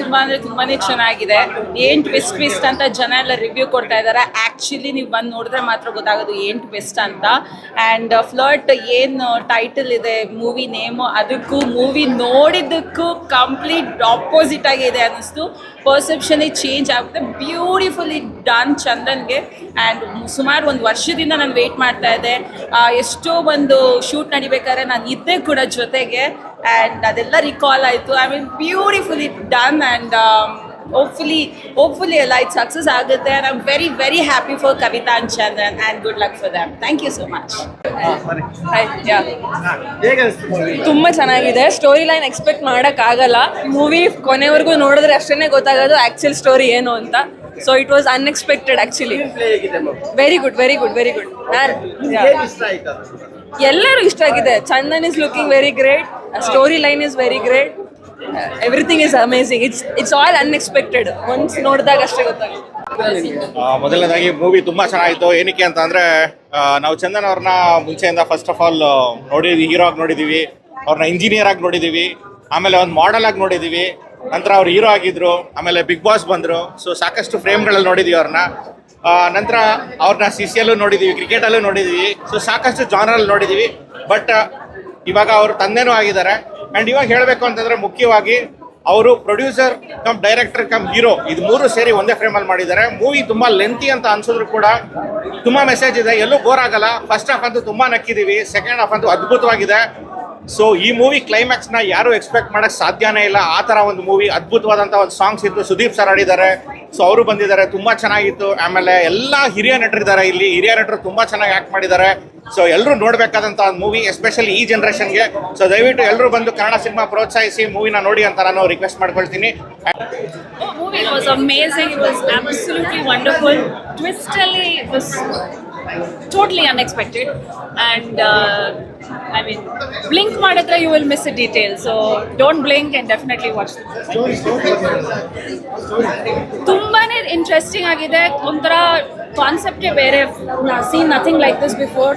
ತುಂಬಾ ಅಂದರೆ ತುಂಬಾನೇ ಚೆನ್ನಾಗಿದೆ. ಏನು ಟ್ವಿಸ್ಟ್ ಅಂತ ಜನ ಎಲ್ಲ ರಿವ್ಯೂ ಕೊಡ್ತಾ ಇದ್ದಾರೆ. ಆ್ಯಕ್ಚುಲಿ ನೀವು ಬಂದು ನೋಡಿದ್ರೆ ಮಾತ್ರ ಗೊತ್ತಾಗೋದು ಏನು ಟ್ವಿಸ್ಟ್ ಅಂತ. ಆ್ಯಂಡ್ ಫ್ಲರ್ಟ್ ಏನು ಟೈಟಲ್ ಇದೆ ಮೂವಿ ನೇಮು, ಅದಕ್ಕೂ ಮೂವಿ ನೋಡಿದ್ದಕ್ಕೂ ಕಂಪ್ಲೀಟ್ ಆಪೋಸಿಟ್ ಆಗಿದೆ ಅನ್ನಿಸ್ತು. ಪರ್ಸೆಪ್ಷನೇ ಚೇಂಜ್ ಆಗುತ್ತೆ. ಬ್ಯೂಟಿಫುಲಿ ಡನ್ ಚಂದನ್ಗೆ. ಆ್ಯಂಡ್ ಸುಮಾರು ಒಂದು ವರ್ಷದಿಂದ ನಾನು ವೆಯ್ಟ್ ಮಾಡ್ತಾ ಇದ್ದೆ. ಎಷ್ಟೋ ಒಂದು ಶೂಟ್ ನಡಿಬೇಕಾದ್ರೆ ನಾನು ಇದ್ದೆ ಕೂಡ ಜೊತೆಗೆ. ಆ್ಯಂಡ್ ಅದೆಲ್ಲ ರಿಕಾಲ್ ಆಯಿತು. I mean beautifully done. And hopefully ಎಲ್ಲ ಇದು ಸಕ್ಸಸ್ ಆಗುತ್ತೆ. And I am very very happy for Kavitha and Chandan. And good luck for them. Thank you so much. ತುಂಬ ಚೆನ್ನಾಗಿದೆ. ಸ್ಟೋರಿ ಲೈನ್ ಎಕ್ಸ್ಪೆಕ್ಟ್ ಮಾಡೋಕ್ಕಾಗಲ್ಲ. ಮೂವಿ ಕೊನೆವರೆಗೂ ನೋಡಿದ್ರೆ ಅಷ್ಟೇ ಗೊತ್ತಾಗೋದು ಆ್ಯಕ್ಚುಲ್ ಸ್ಟೋರಿ ಏನು ಅಂತ. So it was unexpected actually. Very good very good very good. ಎಲ್ಲರೂ ಇಷ್ಟ ಆಗಿದೆ. Chandan is looking very great. Story line is very great. Everything is amazing. It's all unexpected. Once ನೋಡಿದಾಗ ಅಷ್ಟೇ ಗೊತ್ತಾಗುತ್ತೆ. ಮೊದಲನೇದಾಗಿ ಮೂವಿ ತುಂಬಾ ಚೆನ್ನಾಗಿತ್ತು. ಏನಕ್ಕೆ ಅಂತ ಅಂದ್ರೆ ನಾವು ಚಂದನ್ ಅವ್ರನ್ನ ಮುಂಚೆಯಿಂದ ಫಸ್ಟ್ ಆಫ್ ಆಲ್ ನೋಡಿದ್ವಿ, ಹೀರೋ ಆಗಿ ನೋಡಿದೀವಿ, ಅವ್ರನ್ನ ಇಂಜಿನಿಯರ್ ಆಗಿ ನೋಡಿದೀವಿ, ಆಮೇಲೆ ಒಂದು ಮಾಡೆಲ್ ಆಗಿ ನೋಡಿದೀವಿ, ನಂತರ ಅವ್ರು ಹೀರೋ ಆಗಿದ್ರು, ಆಮೇಲೆ ಬಿಗ್ ಬಾಸ್ ಬಂದ್ರು. ಸೊ ಸಾಕಷ್ಟು ಫ್ರೇಮ್ಗಳಲ್ಲಿ ನೋಡಿದೀವಿ ಅವ್ರನ್ನ. ನಂತರ ಅವ್ರನ್ನ CCLಲ್ಲೂ ನೋಡಿದೀವಿ, ಕ್ರಿಕೆಟಲ್ಲೂ ನೋಡಿದೀವಿ. ಸೊ ಸಾಕಷ್ಟು ಜಾನರಲ್ಲಿ ನೋಡಿದೀವಿ. ಬಟ್ ಇವಾಗ ಅವರು ತಂದೆನೂ ಆಗಿದ್ದಾರೆ. ಆ್ಯಂಡ್ ಇವಾಗ ಹೇಳಬೇಕು ಅಂತಂದ್ರೆ ಮುಖ್ಯವಾಗಿ ಅವರು producer come director come hero, ಇದು ಮೂರು ಸೇರಿ ಒಂದೇ ಫ್ರೇಮಲ್ಲಿ ಮಾಡಿದ್ದಾರೆ. ಮೂವಿ ತುಂಬಾ ಲೆಂತಿ ಅಂತ ಅನ್ಸಿದ್ರು ಕೂಡ ತುಂಬಾ ಮೆಸೇಜ್ ಇದೆ, ಎಲ್ಲೂ ಬೋರ್ ಆಗಲ್ಲ. ಫಸ್ಟ್ ಹಾಫ್ ಅಂತೂ ತುಂಬಾ ನಕ್ಕಿದೀವಿ, ಸೆಕೆಂಡ್ ಹಾಫ್ ಅಂತೂ ಅದ್ಭುತವಾಗಿದೆ. ಸೊ ಈ ಮೂವಿ ಕ್ಲೈಮ್ಯಾಕ್ಸ್ನ ಯಾರು ಎಕ್ಸ್ಪೆಕ್ಟ್ ಮಾಡಕ್ ಸಾಧ್ಯನೇ ಇಲ್ಲ. ಆ ಥರ ಒಂದು ಮೂವಿ, ಅದ್ಭುತವಾದಂಥ ಒಂದು ಸಾಂಗ್ಸ್ ಇತ್ತು. ಸುದೀಪ್ ಸರ್ ಆಡಿದ್ದಾರೆ, ಸೊ ಅವರು ಬಂದಿದ್ದಾರೆ, ತುಂಬಾ ಚೆನ್ನಾಗಿತ್ತು. ಆಮೇಲೆ ಎಲ್ಲ ಹಿರಿಯ ನಟರಿದ್ದಾರೆ ಇಲ್ಲಿ. ಹಿರಿಯ ನಟರು ತುಂಬಾ ಚೆನ್ನಾಗಿ ಆಕ್ಟ್ ಮಾಡಿದ್ದಾರೆ. ಸೊ ಎಲ್ಲರೂ ನೋಡಬೇಕಾದಂಥ ಒಂದು ಮೂವಿ, ಎಸ್ಪೆಷಲಿ ಈ ಜನ್ರೇಷನ್ಗೆ. ಸೊ ದಯವಿಟ್ಟು ಎಲ್ಲರೂ ಬಂದು ಕನ್ನಡ ಸಿನಿಮಾ ಪ್ರೋತ್ಸಾಹಿಸಿ ಮೂವಿನ ನೋಡಿ ಅಂತ ನಾನು ರಿಕ್ವೆಸ್ಟ್ ಮಾಡ್ಕೊಳ್ತೀನಿ. Movie was amazing. It was absolutely wonderful. Twist ಅಲ್ಲಿ was totally unexpected. And I mean, blink ಮಾಡಿದ್ರೆ you will miss a detail. So don't blink and definitely watch the movie. ತುಂಬಾನೇ ಇಂಟ್ರೆಸ್ಟಿಂಗ್ ಆಗಿದೆ. ಒಂಥರ ಕಾನ್ಸೆಪ್ಟೇ ಬೇರೆ. Seen nothing like this before.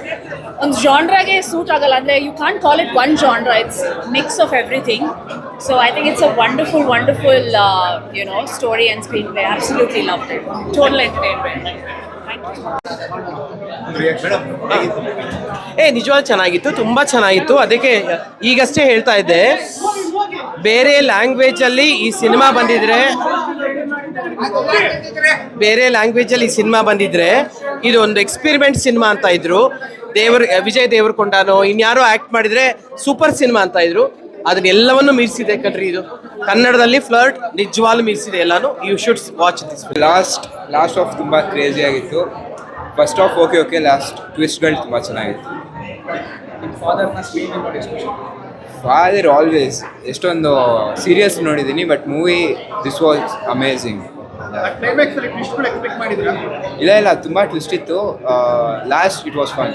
ಒಂದು ಜಾನ್ರಾಗೆ suit ಆಗಲ್ಲ. ಅಂದರೆ you can't call it one genre. It's mix of everything. So I think it's a wonderful story and screenplay. Absolutely loved it. Total entertainment. ನಿಜವಾಗ್ಲೂ ಚೆನ್ನಾಗಿತ್ತು, ತುಂಬ ಚೆನ್ನಾಗಿತ್ತು. ಅದಕ್ಕೆ ಈಗಷ್ಟೇ ಹೇಳ್ತಾ ಇದ್ದೆ, ಬೇರೆ ಲ್ಯಾಂಗ್ವೇಜಲ್ಲಿ ಈ ಸಿನಿಮಾ ಬಂದಿದ್ರೆ ಇದು ಒಂದು ಎಕ್ಸ್ಪೆರಿಮೆಂಟ್ ಸಿನಿಮಾ ಅಂತ ಇದ್ರು. ವಿಜಯ್ ದೇವರಕೊಂಡನೋ ಇನ್ಯಾರೋ ಆ್ಯಕ್ಟ್ ಮಾಡಿದರೆ ಸೂಪರ್ ಸಿನಿಮಾ ಅಂತ ಇದ್ರು. ಅದನ್ನೆಲ್ಲವನ್ನು ಮೀರಿಸಿದೆ ಕಣ್ರಿ ಇದು. ಕನ್ನಡದಲ್ಲಿ ಫ್ಲರ್ಟ್ ನಿಜವಾಗ್ಲೂ ಮೀರಿಸಿದೆ ಎಲ್ಲಾನು. You should watch this. Last half ತುಂಬ ಕ್ರೇಜಿ ಆಗಿತ್ತು. ಫಸ್ಟ್ ಆಫ್ ಓಕೆ, ಲಾಸ್ಟ್ ಟ್ವಿಸ್ಟ್ಗಳು ತುಂಬ ಚೆನ್ನಾಗಿತ್ತು. ಫಾದರ್ ಆಲ್ವೇಸ್ ಎಷ್ಟೊಂದು ಸೀರಿಯಸ್ ನೋಡಿದ್ದೀನಿ, but movie this was amazing. ಇಲ್ಲ ತುಂಬ ಟ್ವಿಸ್ಟ್ ಇತ್ತು. Last it was fun.